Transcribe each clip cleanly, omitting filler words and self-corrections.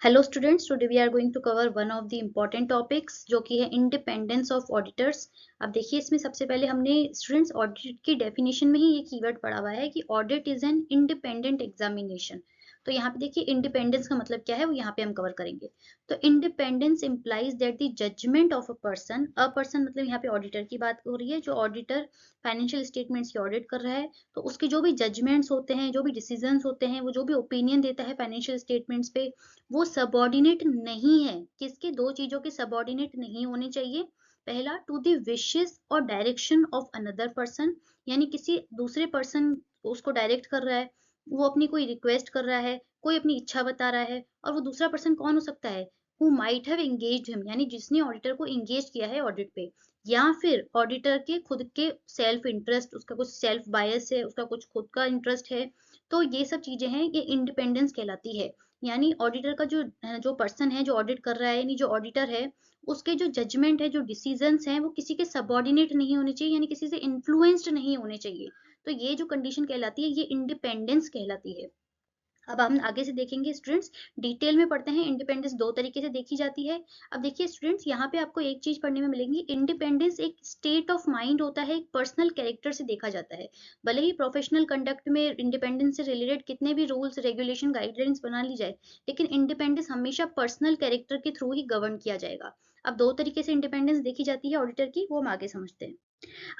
Hello students, today we are going to cover one of the important topics जो कि है independence of auditors. अब देखिए, इसमें सबसे पहले हमने स्टूडेंट्स ऑडिट की डेफिनेशन में ही ये कीवर्ड पढ़ा हुआ है कि audit is an independent examination. तो यहाँ पे देखिए इंडिपेंडेंस का मतलब क्या है वो यहाँ पे हम कवर करेंगे। तो independence implies that the judgement of a person मतलब यहाँ पे ऑडिटर की बात हो रही है। जो ऑडिटर फाइनेंशियल स्टेटमेंट्स की ऑडिट कर रहा है तो उसके जो भी जजमेंट्स होते हैं, जो भी डिसीजंस होते हैं, वो जो भी ओपिनियन देता है फाइनेंशियल स्टेटमेंट्स पे, वो सबॉर्डिनेट नहीं है। किसके? दो चीजों के सबॉर्डिनेट नहीं होने चाहिए। पहला, टू द विशेस और डायरेक्शन ऑफ अनदर पर्सन, यानी किसी दूसरे पर्सन उसको डायरेक्ट कर रहा है, वो अपनी कोई रिक्वेस्ट कर रहा है, कोई अपनी इच्छा बता रहा है, और वो दूसरा पर्सन कौन हो सकता है? Who might have engaged him, यानी जिसने ऑडिटर को एंगेज किया है ऑडिट पे, या फिर ऑडिटर के खुद के सेल्फ इंटरेस्ट, उसका कुछ सेल्फ बायस है, उसका कुछ खुद का इंटरेस्ट है। तो ये सब चीजें हैं, ये इंडिपेंडेंस कहलाती है। यानी ऑडिटर का जो जो पर्सन है जो ऑडिट कर रहा है, यानी जो ऑडिटर है, उसके जो जजमेंट है, जो डिसीजंस हैं, वो किसी के सबॉर्डिनेट नहीं होने चाहिए, यानी किसी से इन्फ्लुएंस्ड नहीं होने चाहिए। तो ये जो कंडीशन कहलाती है, ये इंडिपेंडेंस कहलाती है। अब हम आगे से देखेंगे स्टूडेंट्स, डिटेल में पढ़ते हैं। इंडिपेंडेंस दो तरीके से देखी जाती है। अब देखिए स्टूडेंट्स, यहाँ पे आपको एक चीज पढ़ने में मिलेंगी, इंडिपेंडेंस एक स्टेट ऑफ माइंड होता है, एक पर्सनल कैरेक्टर से देखा जाता है। भले ही प्रोफेशनल कंडक्ट में इंडिपेंडेंस से रिलेटेड कितने भी रूल्स रेगुलेशन गाइडलाइंस बना ली जाए, लेकिन इंडिपेंडेंस हमेशा पर्सनल कैरेक्टर के थ्रू ही गवर्न किया जाएगा। अब दो तरीके से इंडिपेंडेंस देखी जाती है ऑडिटर की, वो हम आगे समझते हैं।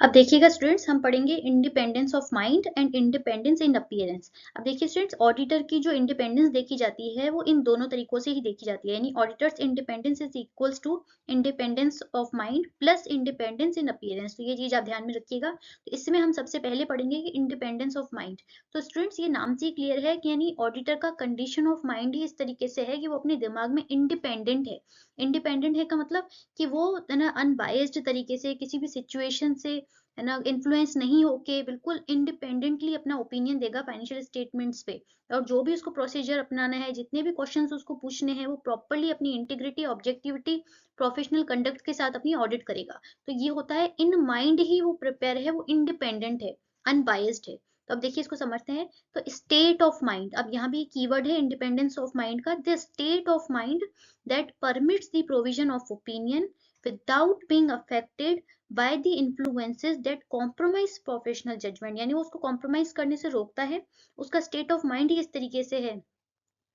अब देखिएगा स्टूडेंट्स, हम पढ़ेंगे independence of mind and independence in appearance. अब देखिए स्टूडेंट्स, ऑडिटर की जो इंडिपेंडेंस देखी जाती है वो इन दोनों तरीकों से ही देखी जाती है, यानी auditor's independence is equals to independence of mind plus independence in appearance. तो ये चीज आप ध्यान में रखिएगा। तो इसमें हम सबसे पहले पढ़ेंगे कि इंडिपेंडेंस ऑफ माइंड। तो स्टूडेंट्स, ये नाम से ही क्लियर है कि यानी ऑडिटर का कंडीशन ऑफ माइंड ही इस तरीके से है कि वो अपने दिमाग में इंडिपेंडेंट है। इंडिपेंडेंट है का मतलब कि वो है ना अनबायस्ड तरीके से किसी भी सिचुएशन से है ना इन्फ्लुएंस नहीं होके बिल्कुल इंडिपेंडेंटली अपना ओपिनियन देगा फाइनेंशियल स्टेटमेंट्स पे। और जो भी उसको प्रोसीजर अपनाना है, जितने भी क्वेश्चंस उसको पूछने हैं, वो प्रॉपरली अपनी इंटीग्रिटी, ऑब्जेक्टिविटी, प्रोफेशनल कंडक्ट के साथ अपनी ऑडिट करेगा। तो ये होता है इन माइंड ही वो प्रिपेयर है, वो इंडिपेंडेंट है, अनबायस्ड है। तो अब देखिए इसको समझते हैं। तो स्टेट ऑफ माइंड, अब यहाँ भी कीवर्ड है इंडिपेंडेंस ऑफ माइंड का, the state of mind that permits the provision of opinion without being affected by the influences that compromise professional judgment, यानी वो उसको compromise करने से रोकता है। उसका state of mind ही इस तरीके से है।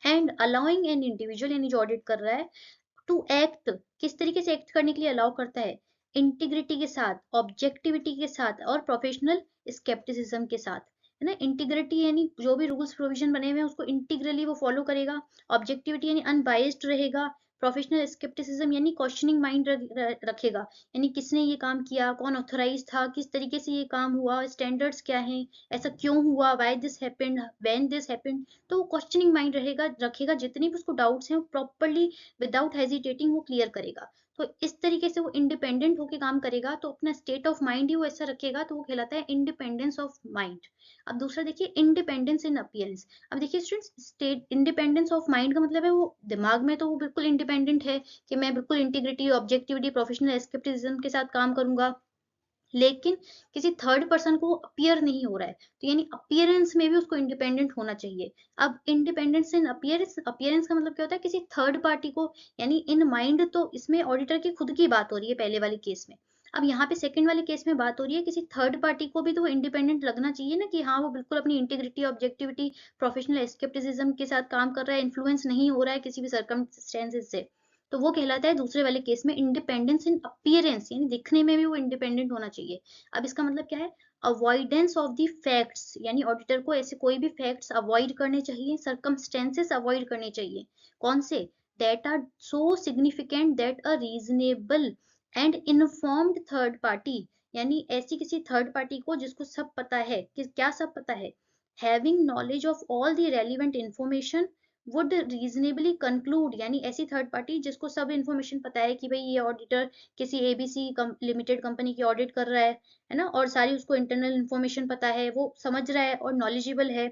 and allowing an individual, यानी जो ऑडिट कर रहा है, टू एक्ट, किस तरीके से एक्ट करने के लिए अलाउ करता है? इंटीग्रिटी के साथ, ऑब्जेक्टिविटी के साथ, और प्रोफेशनल स्केप्टिसिज्म के साथ। है ना, इंटीग्रिटी यानी जो भी रूल्स प्रोविजन बने हुए हैं उसको इंटीग्रली वो फॉलो करेगा। ऑब्जेक्टिविटी यानी अनबाइस्ड रहेगा। प्रोफेशनल स्केप्टिसिज्म यानी क्वेश्चनिंग माइंड रखेगा, यानी किसने ये काम किया, कौन ऑथराइज था, किस तरीके से ये काम हुआ, स्टैंडर्ड्स क्या हैं, ऐसा क्यों हुआ, why this happened, when this happened. तो वो क्वेश्चनिंग माइंड रखेगा, जितने भी उसको डाउट्स हैं वो प्रॉपरली विदाउट हेजिटेटिंग वो क्लियर करेगा। तो इस तरीके से वो इंडिपेंडेंट होकर काम करेगा, तो अपना स्टेट ऑफ माइंड ही वो ऐसा रखेगा, तो वो कहलाता है इंडिपेंडेंस ऑफ माइंड। अब दूसरा देखिए, इंडिपेंडेंस इन अपीयरेंस। अब देखिए students, state independence of mind का मतलब है वो दिमाग में तो वो बिल्कुल इंडिपेंडेंट है कि मैं बिल्कुल इंटीग्रिटी, ऑब्जेक्टिविटी, प्रोफेशनल स्केप्टिसिज्म के साथ काम करूंगा, लेकिन किसी थर्ड पर्सन को अपियर नहीं हो रहा है, तो यानी अपियरेंस में भी उसको इंडिपेंडेंट होना चाहिए। अब इंडिपेंडेंस इन अपियरेंस, अपियरेंस का मतलब क्या होता है? किसी थर्ड पार्टी को, यानी इन माइंड, तो इसमें ऑडिटर की खुद की बात हो रही है पहले वाले केस में। अब यहाँ पे सेकंड वाले केस में बात हो रही है किसी थर्ड पार्टी को भी तो वो इंडिपेंडेंट लगना चाहिए ना, कि हाँ वो बिल्कुल अपनी इंटीग्रिटी, ऑब्जेक्टिविटी, प्रोफेशनल स्केप्टिसिज्म के साथ काम कर रहा है, इन्फ्लुएंस नहीं हो रहा है किसी भी सर्कमस्टेंसेस से। तो वो कहलाता है दूसरे वाले केस में इंडिपेंडेंस इन अपीयरेंस, यानी दिखने में भी वो इंडिपेंडेंट होना चाहिए। अब इसका मतलब क्या है? अवॉइडेंस ऑफ द फैक्ट्स, यानी ऑडिटर को ऐसे कोई भी फैक्ट्स अवॉइड करने चाहिए, सर्कमस्टेंसेस अवॉइड करने चाहिए। कौन से? That are so significant that a reasonable and informed third party, यानी ऐसी किसी थर्ड पार्टी को जिसको सब पता है, कि क्या सब पता है, having knowledge of all the relevant information would reasonably conclude, यानी ऐसी थर्ड पार्टी जिसको सब इंफॉर्मेशन पता है कि भाई ये ऑडिटर किसी एबीसी लिमिटेड कंपनी की ऑडिट कर रहा है ना, और सारी उसको इंटरनल इंफॉर्मेशन पता है, वो समझ रहा है और नॉलेजेबल है।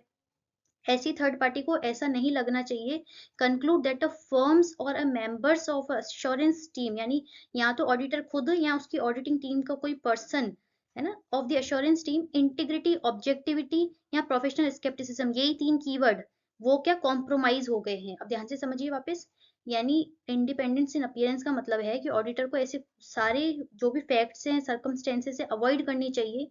ऐसी थर्ड पार्टी को ऐसा नहीं लगना चाहिए, कंक्लूड दैट अ फर्म्स और अ मेंबर्स ऑफ अश्योरेंस टीम, यानी या तो ऑडिटर खुद या उसकी ऑडिटिंग टीम का कोई पर्सन, है ना, of the assurance team, integrity, objectivity या प्रोफेशनल स्केप्टिसिज्म, यही तीन कीवर्ड वो क्या कॉम्प्रोमाइज हो गए हैं। अब ध्यान से समझिए वापस, यानी इंडिपेंडेंस इन अपीयरेंस का मतलब है कि ऑडिटर को ऐसे सारे जो भी फैक्ट्स हैं, सर्कमस्टेंसेस से अवॉइड करनी चाहिए।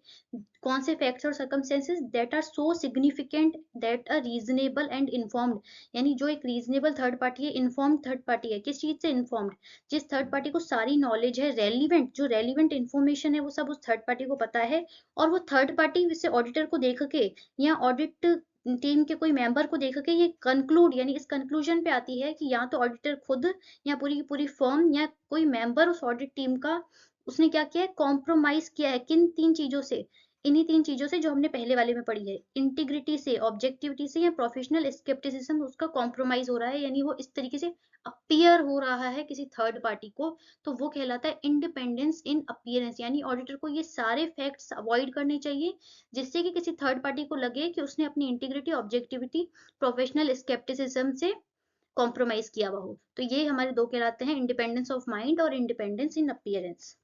कौन से फैक्ट्स और circumstances that are so significant that are reasonable and informed, यानी जो एक रीजनेबल थर्ड पार्टी है, इन्फॉर्म्ड थर्ड पार्टी है। किस चीज से इन्फॉर्म्ड? जिस थर्ड पार्टी को सारी नॉलेज है, रेलिवेंट जो रेलिवेंट इन्फॉर्मेशन है वो सब उस थर्ड पार्टी को पता है, और वो थर्ड पार्टी इसे ऑडिटर को देख के या ऑडिट टीम के कोई मेंबर को देख के ये कंक्लूड, यानी इस कंक्लूजन पे आती है कि या तो ऑडिटर खुद या पूरी की पूरी फर्म या कोई मेंबर उस ऑडिट टीम का, उसने क्या किया है, कॉम्प्रोमाइज किया है। किन तीन चीजों से? इन्हीं तीन चीजों से जो हमने पहले वाले में पढ़ी है, इंटीग्रिटी से, ऑब्जेक्टिविटी से या प्रोफेशनल स्केप्टिसिज्म, उसका कॉम्प्रोमाइज हो रहा है, यानी वो इस तरीके से अपीयर हो रहा है किसी थर्ड पार्टी को, तो वो कहलाता है इंडिपेंडेंस इन अपीयरेंस। यानी ऑडिटर को ये सारे फैक्ट्स अवॉइड करने चाहिए जिससे कि किसी थर्ड पार्टी को लगे कि उसने अपनी इंटीग्रिटी, ऑब्जेक्टिविटी, प्रोफेशनल स्केप्टिसिज्म से कॉम्प्रोमाइज किया हुआ हो। तो ये हमारे दो कहलाते हैं, इंडिपेंडेंस ऑफ माइंड और इंडिपेंडेंस इन अपीयरेंस।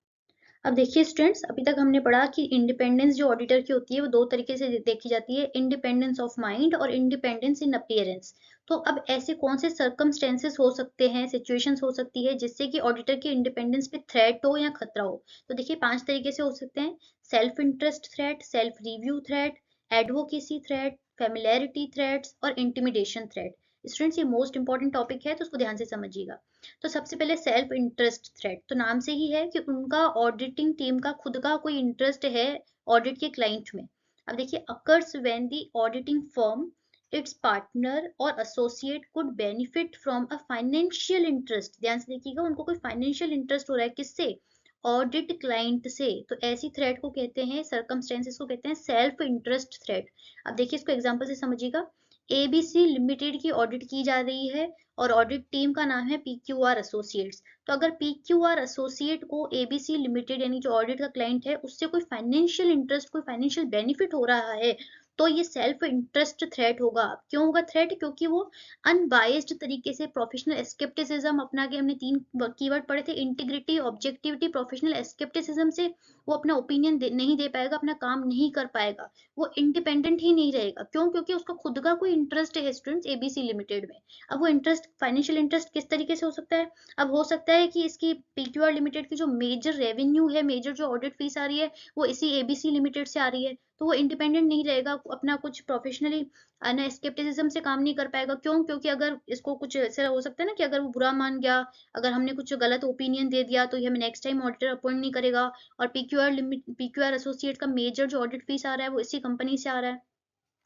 अब देखिए स्टूडेंट्स, अभी तक हमने पढ़ा कि इंडिपेंडेंस जो ऑडिटर की होती है वो दो तरीके से देखी जाती है, इंडिपेंडेंस ऑफ माइंड और इंडिपेंडेंस इन अपीयरेंस। तो अब ऐसे कौन से सर्कमस्टेंसेस हो सकते हैं, सिचुएशंस हो सकती है जिससे कि ऑडिटर के इंडिपेंडेंस पे थ्रेट हो या खतरा हो? तो देखिए 5 तरीके से हो सकते हैं। Self interest threat, self review threat, advocacy threat, familiarity threats और इंटिमिडेशन थ्रेट। स्टूडेंट्स ये मोस्ट इंपॉर्टेंट टॉपिक है तो उसको ध्यान से समझिएगा। तो सबसे पहले सेल्फ इंटरेस्ट थ्रेट, तो नाम से ही है कि उनका ऑडिटिंग टीम का खुद का कोई इंटरेस्ट है ऑडिट के क्लाइंट में। अब देखिए, occurs when the auditing firm, its partner और associate could benefit from a financial interest. ध्यान से देखिएगा, उनको कोई फाइनेंशियल इंटरेस्ट हो रहा है किससे? ऑडिट क्लाइंट से। तो ऐसी थ्रेट को कहते हैं, सर्कमस्टेंसेस को कहते हैं सेल्फ इंटरेस्ट थ्रेट। अब देखिए इसको एग्जांपल से समझिएगा। एबीसी लिमिटेड की ऑडिट की जा रही है और ऑडिट टीम का नाम है पीक्यूआर एसोसिएट्स। तो अगर पीक्यूआर एसोसिएट को एबीसी लिमिटेड यानी जो ऑडिट का क्लाइंट है उससे कोई फाइनेंशियल इंटरेस्ट, कोई फाइनेंशियल बेनिफिट हो रहा है, तो ये सेल्फ इंटरेस्ट थ्रेट होगा। क्यों होगा थ्रेट? क्योंकि वो अनबायस्ड तरीके से, प्रोफेशनल स्केप्टिसिज्म अपना के, हमने 3 कीवर्ड पढ़े थे, इंटीग्रिटी, ऑब्जेक्टिविटी, प्रोफेशनल स्केप्टिसिज्म से वो अपना ओपिनियन नहीं दे पाएगा, अपना काम नहीं कर पाएगा, वो इंडिपेंडेंट ही नहीं रहेगा। क्यों? क्योंकि उसका खुद का कोई इंटरेस्ट है स्टूडेंट्स एबीसी लिमिटेड में। अब वो इंटरेस्ट, फाइनेंशियल इंटरेस्ट किस तरीके से हो सकता है? अब हो सकता है कि इसकी पीक्यूआर लिमिटेड की जो मेजर रेवेन्यू है, मेजर जो ऑडिट फीस आ रही है, वो इसी एबीसी लिमिटेड से आ रही है, तो वो इंडिपेंडेंट नहीं रहेगा, अपना कुछ प्रोफेशनली ना स्केप्टिसिज्म से काम नहीं कर पाएगा। क्यों? क्योंकि अगर इसको कुछ ऐसा हो सकता है ना कि अगर वो बुरा मान गया, अगर हमने कुछ गलत ओपिनियन दे दिया, तो ये हमें नेक्स्ट टाइम ऑडिटर अपॉइंट नहीं करेगा। और पीक्यूआर एसोसिएट का मेजर जो ऑडिट फीस आ रहा है वो इसी कंपनी से आ रहा है।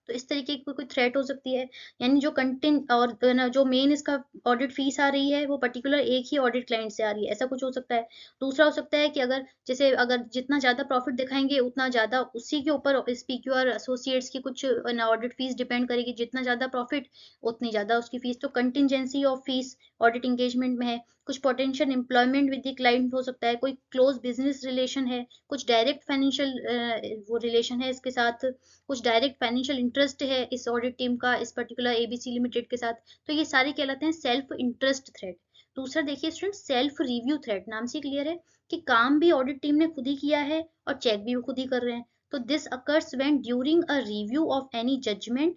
तो इस तरीके की कोई थ्रेट हो सकती है, यानी जो कंटेंट और जो मेन इसका ऑडिट फीस आ रही है वो पर्टिकुलर एक ही ऑडिट क्लाइंट से आ रही है, ऐसा कुछ हो सकता है। दूसरा हो सकता है कि अगर जैसे अगर जितना ज्यादा प्रॉफिट दिखाएंगे उतना ज्यादा उसी के ऊपर इस पीक्यूआर एसोसिएट्स की कुछ ऑडिट फीस डिपेंड करेगी, जितना ज्यादा प्रॉफिट उतनी ज्यादा उसकी फीस। तो contingency of fees audit engagement में है। कुछ potential employment with the client हो सकता है, कोई क्लोज बिजनेस रिलेशन है, कुछ डायरेक्ट फाइनेंशियल वो रिलेशन है इसके साथ, कुछ डायरेक्ट फाइनेंशियल इंटरेस्ट है इस ऑडिट टीम का इस पर्टिकुलर एबीसी लिमिटेड के साथ। तो ये सारे कहलाते हैं सेल्फ इंटरेस्ट थ्रेट। दूसरा देखिए स्टूडेंट, सेल्फ रिव्यू थ्रेट, नाम से क्लियर है कि काम भी ऑडिट टीम ने खुद ही किया है और चेक भी वो खुद ही कर रहे हैं। तो this occurs when during a review of any judgement,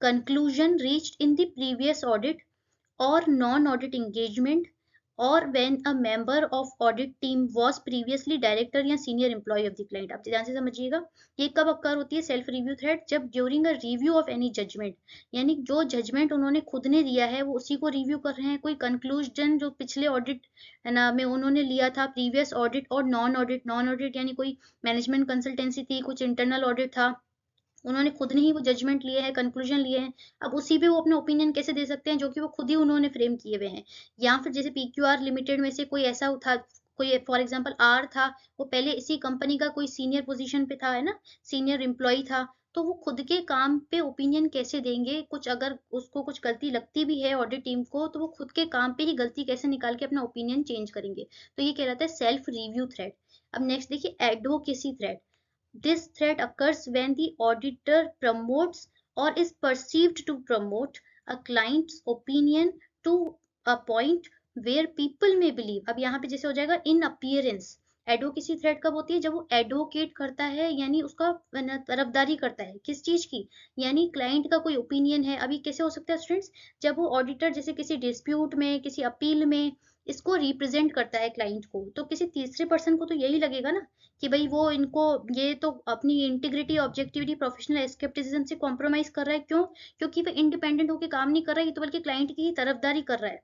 conclusion reached in the previous audit or non-audit engagement, or when a member of audit team was previously director या senior employee of the client। आप ध्यान से समझिएगा, ये कब occur होती है self review threat? जब during a review of any judgement, यानी जो जजमेंट उन्होंने खुद ने दिया है वो उसी को रिव्यू कर रहे हैं। कोई कंक्लूजन जो पिछले ऑडिट ना में उन्होंने लिया था, प्रीवियस ऑडिट और नॉन ऑडिट यानी कोई मैनेजमेंट कंसल्टेंसी थी, कुछ इंटरनल ऑडिट था, उन्होंने खुद ने ही वो जजमेंट लिए हैं, कंक्लूजन लिए हैं। अब उसी पे वो अपने ओपिनियन कैसे दे सकते हैं जो कि वो खुद ही उन्होंने फ्रेम किए हुए हैं? या फिर जैसे पीक्यूआर लिमिटेड में से कोई ऐसा था, कोई फॉर एग्जांपल आर था, वो पहले इसी कंपनी का कोई सीनियर पोजीशन पे था, है ना, सीनियर एम्प्लॉय था, तो वो खुद के काम पे ओपिनियन कैसे देंगे? कुछ अगर उसको कुछ गलती लगती भी है ऑडिट टीम को, तो वो खुद के काम पे ही गलती कैसे निकाल के अपना ओपिनियन चेंज करेंगे? तो ये कहलाता है सेल्फ रिव्यू थ्रेट। अब नेक्स्ट देखिए, advocacy threat. This threat occurs when the auditor promotes or is perceived to promote a client's opinion to a point where people may believe। अब यहाँ पे जैसे हो जाएगा इन appearance, एडवोकेसी थ्रेट कब होती है? जब वो एडवोकेट करता है, यानी उसका तरफदारी करता है किस चीज की, यानी क्लाइंट का कोई ओपिनियन है। अभी कैसे हो सकता है स्टूडेंट्स, जब वो ऑडिटर जैसे किसी डिस्प्यूट में, किसी अपील में इसको रिप्रेजेंट करता है क्लाइंट को, तो किसी तीसरे पर्सन को तो यही लगेगा ना कि भाई वो इनको, ये तो अपनी इंटीग्रिटी, ऑब्जेक्टिविटी, प्रोफेशनल स्केप्टिसिज्म से कॉम्प्रोमाइज कर रहा है। क्यों? क्योंकि वो इंडिपेंडेंट होकर काम नहीं कर रहा है, ये तो बल्कि क्लाइंट की ही तरफदारी कर रहा है।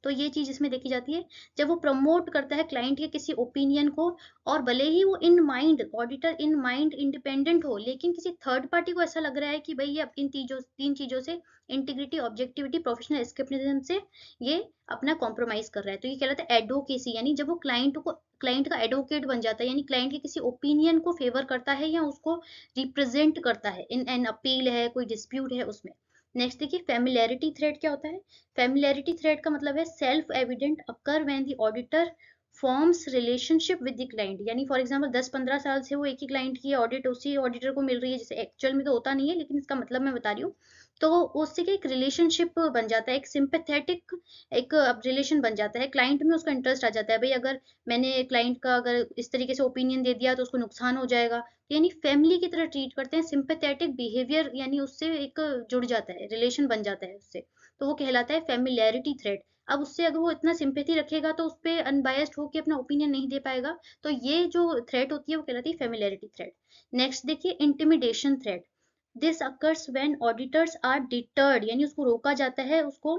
तो ये चीज इसमें देखी जाती है जब वो प्रमोट करता है क्लाइंट के किसी ओपिनियन को, और भले ही वो in mind, auditor in mind independent हो, लेकिन किसी थर्ड पार्टी को ऐसा लग रहा है कि भाई ये अब इन तीन चीजों से, इंटीग्रिटी, ऑब्जेक्टिविटी, प्रोफेशनल स्केप्टिसिज्म से ये अपना कॉम्प्रोमाइज कर रहा है, तो ये कहलाता है एडवोकेसी। यानी जब वो क्लाइंट का एडवोकेट बन जाता है, यानी क्लाइंट के किसी ओपिनियन को फेवर करता है या उसको रिप्रेजेंट करता है इन एन अपील है, कोई डिस्प्यूट है उसमें। नेक्स्ट देखिए फेमिलियरिटी थ्रेट क्या होता है। फेमिलियरिटी थ्रेट का मतलब है self evident occur when the auditor forms relationship with the client. यानी फॉर एग्जांपल 10-15 साल से वो एक ही क्लाइंट की ऑडिट उसी ऑडिटर को मिल रही है, जैसे एक्चुअल में तो होता नहीं है, लेकिन इसका मतलब मैं बता रही हूँ। तो उससे क्या एक रिलेशनशिप बन जाता है, एक सिंपैथेटिक एक रिलेशन बन जाता है, क्लाइंट में उसका इंटरेस्ट आ जाता है, भाई अगर मैंने क्लाइंट का अगर इस तरीके से ओपिनियन दे दिया तो उसको नुकसान हो जाएगा, यानी फैमिली की तरह ट्रीट करते हैं, सिंपैथेटिक बिहेवियर, यानी उससे एक जुड़ जाता है, रिलेशन बन जाता है उससे, तो वो कहलाता है फेमिलियरिटी थ्रेट। अब उससे अगर वो इतना सिंपैथी रखेगा तो उस पर अनबायस्ड होकर अपना ओपिनियन नहीं दे पाएगा, तो ये जो थ्रेट होती है वो कहलाती है फेमिलियरिटी थ्रेट। नेक्स्ट देखिए intimidation threat. This occurs when auditors are deterred, यानी उसको रोका जाता है, उसको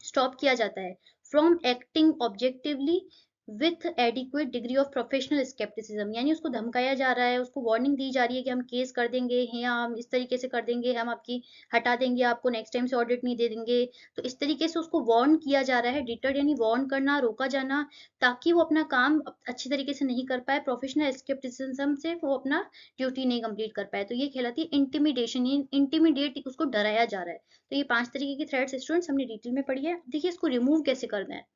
स्टॉप किया जाता है from acting objectively with adequate degree of professional scepticism, यानी उसको धमकाया जा रहा है, उसको वार्निंग दी जा रही है कि हम केस कर देंगे या हम इस तरीके से कर देंगे, हम आपकी हटा देंगे, आपको नेक्स्ट टाइम से ऑडिट नहीं दे देंगे। तो इस तरीके से उसको वार्न किया जा रहा है, डिटर्ड यानी वार्न करना, रोका जाना, ताकि वो अपना काम अच्छे तरीके से नहीं कर पाए, प्रोफेशनल स्केप्टिसिज्म से वो अपना ड्यूटी नहीं कंप्लीट कर पाए, तो ये कहलाती है इंटिमिडेशन, इंटिमिडेट, उसको डराया जा रहा है। तो ये 5 तरीके की थ्रेट्स स्टूडेंट्स हमने डिटेल में पढ़ी है। देखिए इसको रिमूव कैसे करना है।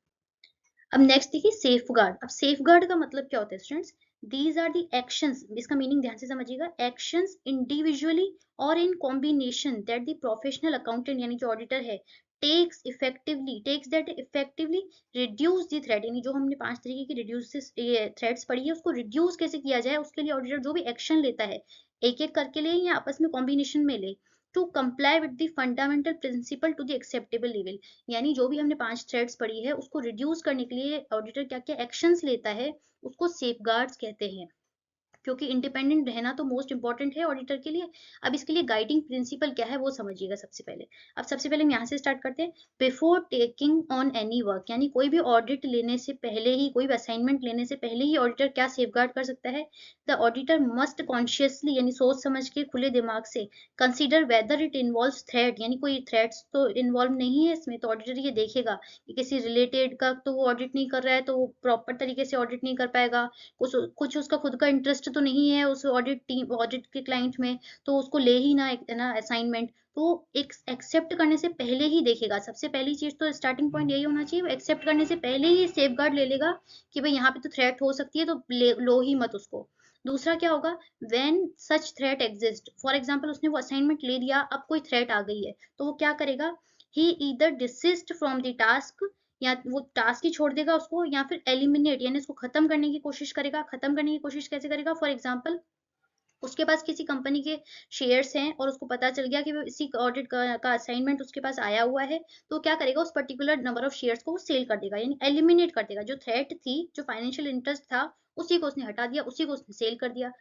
अब नेक्स्ट देखिए सेफ गार्ड। अब सेफ गार्ड का मतलब क्या होता है students, these are the actions, इसका मीनिंग ध्यान से समझिएगा, एक्शंस इंडिविजुअली और in combination that the professional accountant यानी जो ऑडिटर है takes that effectively reduce the threat, यानी जो हमने 5 तरीके की रिड्यूस ये थ्रेट्स पढ़ी है उसको रिड्यूस कैसे किया जाए, उसके लिए ऑडिटर जो भी एक्शन लेता है एक एक करके ले या आपस में कॉम्बिनेशन में ले, to comply with the fundamental principle to the acceptable level, यानी जो भी हमने 5 थ्रेड्स पढ़ी है उसको रिड्यूस करने के लिए ऑडिटर क्या क्या एक्शंस लेता है, उसको सेफगार्ड्स कहते हैं, क्योंकि इंडिपेंडेंट रहना तो मोस्ट इंपॉर्टेंट है ऑडिटर के लिए। अब इसके लिए गाइडिंग प्रिंसिपल क्या है वो समझिएगा सबसे पहले। अब सबसे पहले हम यहाँ से स्टार्ट करते हैं। Before taking on any work, यानी कोई भी ऑडिट लेने से पहले ही, कोई भी असाइनमेंट लेने से पहले ही ऑडिटर क्या सेफगार्ड कर सकता है, द ऑडिटर मस्ट कॉन्शियसली, यानी सोच समझ के खुले दिमाग से, consider whether it involve threat, यानी कोई थ्रेट्स तो इन्वॉल्व नहीं है इसमें, तो ऑडिटर ये देखेगा कि किसी रिलेटेड का तो वो ऑडिट नहीं कर रहा है, तो वो प्रॉपर तरीके से ऑडिट नहीं कर पाएगा, कुछ कुछ उसका खुद का इंटरेस्ट तो नहीं है उस ऑडिट के क्लाइंट में, तो उसको ले ही ना ना असाइनमेंट, तो एक एक्सेप्ट करने से पहले ही देखेगा। सबसे पहली चीज तो स्टार्टिंग पॉइंट यही होना चाहिए, वो एक्सेप्ट करने से पहले ही सेफगार्ड ले लेगा कि भाई यहाँ पे तो थ्रेट हो सकती है, तो लो ही मत उसको। दूसरा क्या होगा, when such threat exist, for example उसने वो असाइनमेंट ले लिया, अब कोई थ्रेट आ गई है, तो वो क्या करेगा, he either desist from the task, या वो टास्क ही छोड़ देगा उसको, या फिर एलिमिनेट यानी उसको खत्म करने की कोशिश करेगा। खत्म करने की कोशिश कैसे करेगा, फॉर एग्जांपल उसके पास किसी कंपनी के शेयर्स हैं और उसको पता चल गया कि वो इसी ऑडिट का असाइनमेंट उसके पास आया हुआ है, तो क्या करेगा, उस पर्टिकुलर नंबर ऑफ शेयर्स को वो सेल कर देगा, यानी एलिमिनेट कर देगा, जो थ्रेट थी, जो फाइनेंशियल इंटरेस्ट था, उसी को उसने हटा दिया, उसी को उसने सेल कर दिया।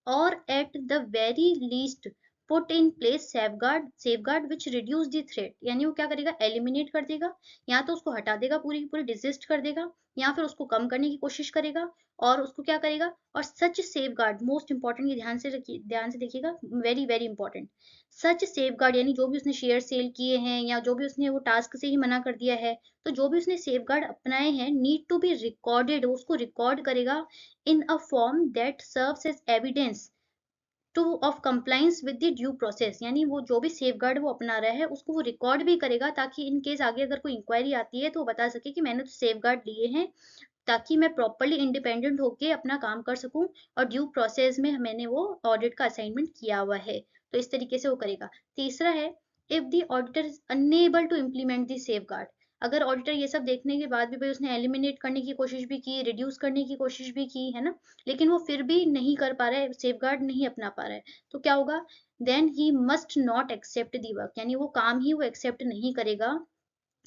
or at the very least put in place safeguard which reduce the threat, यानी वो क्या करेगा, एलिमिनेट कर देगा, या तो उसको हटा देगा, पूरी पूरी डिजिस्ट कर देगा, या फिर उसको कम करने की कोशिश करेगा, और उसको क्या करेगा, और सच सेफगार्ड मोस्ट इंपॉर्टेंट, ये ध्यान से रखिए, ध्यान से देखिएगा, वेरी वेरी इंपॉर्टेंट, सच सेफगार्ड यानी जो भी उसने शेयर सेल किए हैं या जो भी उसने वो टास्क से ही मना कर दिया है, तो जो भी उसने सेफगार्ड अपनाए हैं नीड टू बी रिकॉर्डेड, उसको रिकॉर्ड करेगा in a form that serves as evidence to of compliance with the due process, यानी वो जो भी सेफगार्ड वो अपना रहा है उसको वो रिकॉर्ड भी करेगा, ताकि इन केस आगे अगर कोई इंक्वायरी आती है तो वो बता सके कि मैंने तो सेफगार्ड लिए हैं, ताकि मैं प्रॉपरली इंडिपेंडेंट होके अपना काम कर सकूं, और ड्यू प्रोसेस में मैंने वो ऑडिट का असाइनमेंट किया हुआ है, तो इस तरीके से वो करेगा। तीसरा है, if the auditor is unable to implement the safeguard, अगर ऑडिटर ये सब देखने के बाद भी भाई उसने एलिमिनेट करने की कोशिश भी की, रिड्यूस करने की कोशिश भी की, है ना, लेकिन वो फिर भी नहीं कर पा रहा है, सेफगार्ड नहीं अपना पा रहा है, तो क्या होगा, then he must not accept the work, यानी वो काम ही वो एक्सेप्ट नहीं करेगा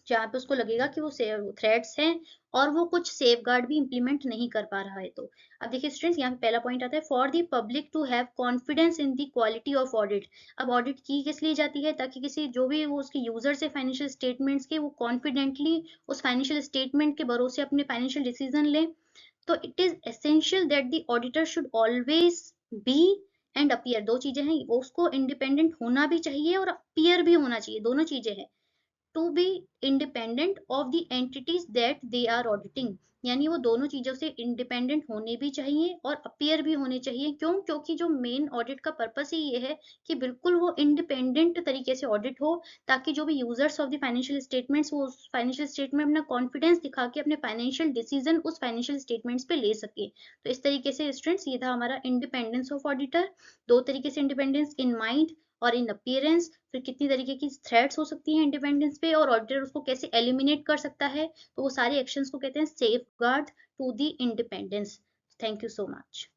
जहाँ पे उसको लगेगा कि वो थ्रेट्स हैं और वो कुछ सेफ गार्ड भी इम्प्लीमेंट नहीं कर पा रहा है। तो अब देखिए स्टूडेंट्स, यहाँ पे पहला पॉइंट आता है, for the public to have confidence in the quality of audit. अब ऑडिट की किस लिए जाती है, ताकि किसी जो भी वो उसके यूजर्स है फाइनेंशियल स्टेटमेंट्स के, वो कॉन्फिडेंटली उस फाइनेंशियल स्टेटमेंट के भरोसे अपने फाइनेंशियल डिसीजन ले। तो it is essential that the auditor should always be and appear, दो चीजें हैं, वो उसको इंडिपेंडेंट होना भी चाहिए और अपीयर भी होना चाहिए, दोनों चीजें हैं, to be independent of the entities that they are auditing, यानी वो दोनों चीजों से इंडिपेंडेंट होने भी चाहिए और अपीयर भी होने चाहिए। क्यों? क्योंकि जो मेन ऑडिट का पर्पस ही ये है कि बिल्कुल वो इंडिपेंडेंट तरीके से ऑडिट हो, ताकि जो भी users of the financial statements वो उस फाइनेंशियल स्टेटमेंट में अपना कॉन्फिडेंस दिखा के अपने फाइनेंशियल डिसीजन उस फाइनेंशियल स्टेटमेंट्स पे ले सके। तो इस तरीके से स्टूडेंट्स ये था हमारा इंडिपेंडेंस ऑफ ऑडिटर, दो तरीके से इंडिपेंडेंस, इन माइंड और इन अपीयरेंस, फिर कितनी तरीके की थ्रेट्स हो सकती हैं इंडिपेंडेंस पे, और ऑडिटर उसको कैसे एलिमिनेट कर सकता है, तो वो सारे एक्शंस को कहते हैं safeguard to the independence. Thank you so much.